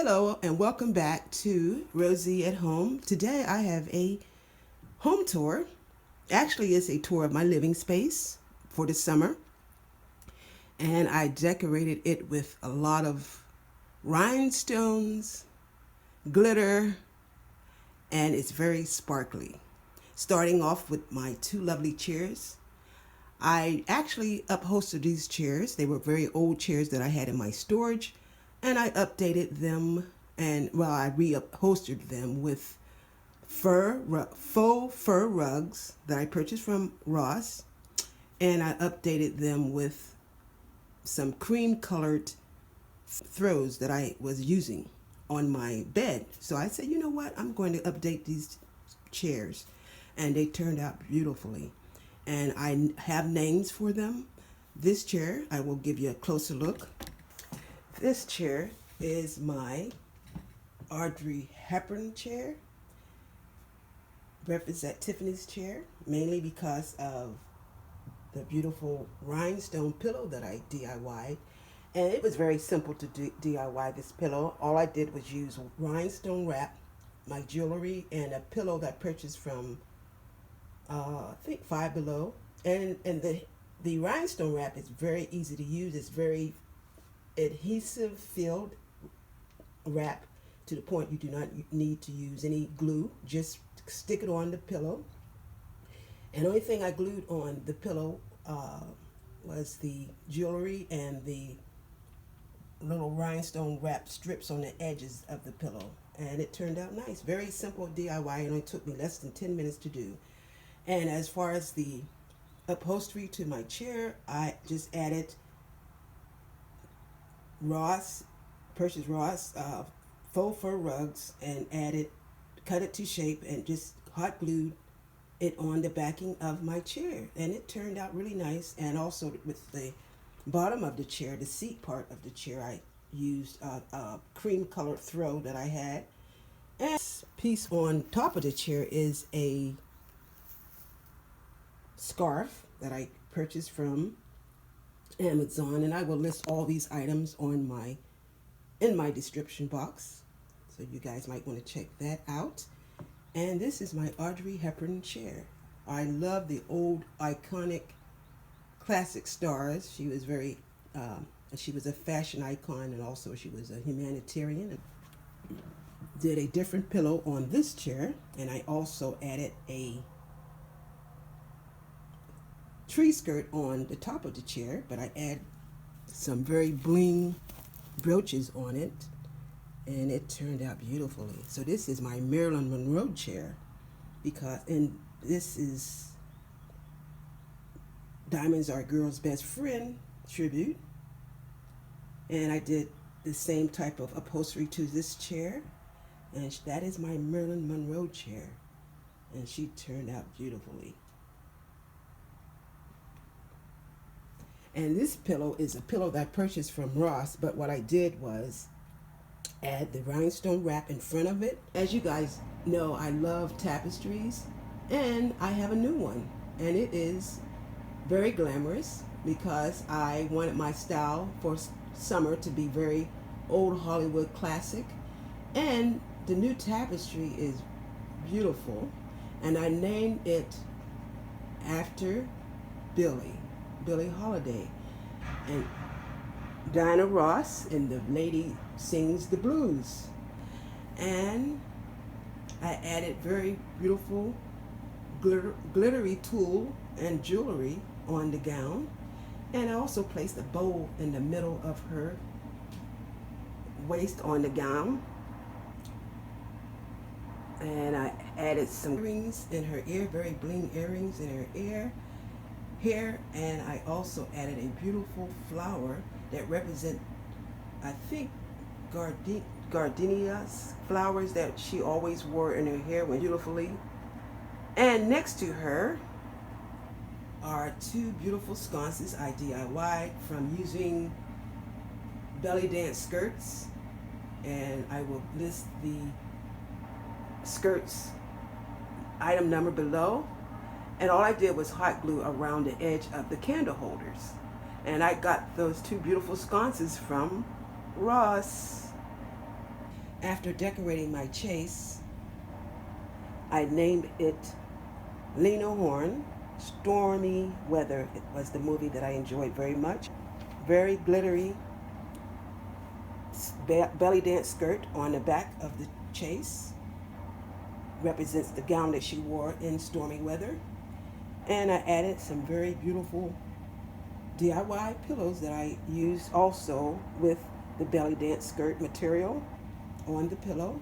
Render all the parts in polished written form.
Hello and welcome back to Rosie at Home. Today I have a home tour. Actually, it's a tour of my living space for the summer. And I decorated it with a lot of rhinestones, glitter, and it's very sparkly. Starting off with my two lovely chairs. I actually upholstered these chairs. They were very old chairs that I had in my storage. And I updated them and, well, I reupholstered them with faux fur rugs that I purchased from Ross. And I updated them with some cream colored throws that I was using on my bed. So I said, you know what, I'm going to update these chairs. And they turned out beautifully. And I have names for them. This chair, I will give you a closer look. This chair is my Audrey Hepburn chair. Represent Tiffany's chair, mainly because of the beautiful rhinestone pillow that I DIY'd. And it was very simple to DIY this pillow. All I did was use rhinestone wrap, my jewelry, and a pillow that I purchased from, I think, Five Below. And the rhinestone wrap is very easy to use. It's very adhesive filled wrap to the point you do not need to use any glue. Just stick it on the pillow. And the only thing I glued on the pillow was the jewelry and the little rhinestone wrap strips on the edges of the pillow. And it turned out nice. Very simple DIY. It only took me less than 10 minutes to do. And as far as the upholstery to my chair, I just added purchased Ross faux fur rugs and cut it to shape and just hot glued it on the backing of my chair. And it turned out really nice. And also with the bottom of the chair, the seat part of the chair, I used a cream colored throw that I had. And this piece on top of the chair is a scarf that I purchased from Amazon, and I will list all these items on in my description box, so you guys might want to check that out. And this is my Audrey Hepburn chair. I love the old iconic classic stars. She was she was a fashion icon, and also she was a humanitarian. Did a different pillow on this chair, and I also added a tree skirt on the top of the chair, but I add some very bling brooches on it, and it turned out beautifully. So this is my Marilyn Monroe chair, and this is Diamonds Are a Girl's Best Friend tribute, and I did the same type of upholstery to this chair, and that is my Marilyn Monroe chair, and she turned out beautifully. And this pillow is a pillow that I purchased from Ross, but what I did was add the rhinestone wrap in front of it. As you guys know, I love tapestries, and I have a new one, and it is very glamorous because I wanted my style for summer to be very old Hollywood classic. And the new tapestry is beautiful, and I named it after Billie Holiday, and Diana Ross, and the lady sings the blues. And I added very beautiful glittery tulle and jewelry on the gown, and I also placed a bow in the middle of her waist on the gown, and I added some earrings in her ear, very bling earrings in her hair, and I also added a beautiful flower that represent, I think, gardenias, flowers that she always wore in her hair beautifully. And next to her are two beautiful sconces I DIY'd from using belly dance skirts, and I will list the skirts item number below. And all I did was hot glue around the edge of the candle holders. And I got those two beautiful sconces from Ross. After decorating my chase, I named it Lena Horne. Stormy Weather. It was the movie that I enjoyed very much. Very glittery belly dance skirt on the back of the chase. Represents the gown that she wore in stormy weather. And I added some very beautiful DIY pillows that I used also with the belly dance skirt material on the pillow.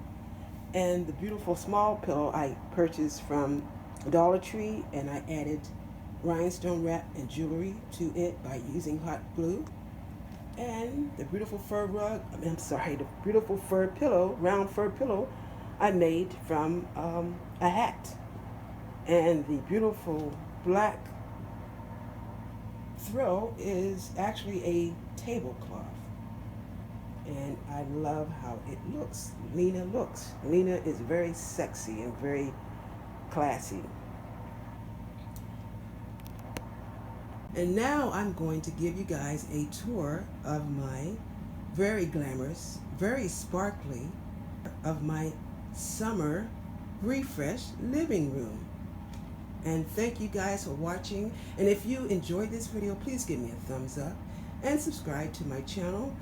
And the beautiful small pillow I purchased from Dollar Tree, and I added rhinestone wrap and jewelry to it by using hot glue. And the beautiful fur rug, the beautiful fur pillow, round fur pillow, I made from a hat. And the beautiful black throw is actually a tablecloth. And I love how it looks. Lena looks. Lena is very sexy and very classy. And now I'm going to give you guys a tour of my very glamorous, very sparkly, of my summer refresh living room. And thank you guys for watching. And if you enjoyed this video, please give me a thumbs up and subscribe to my channel.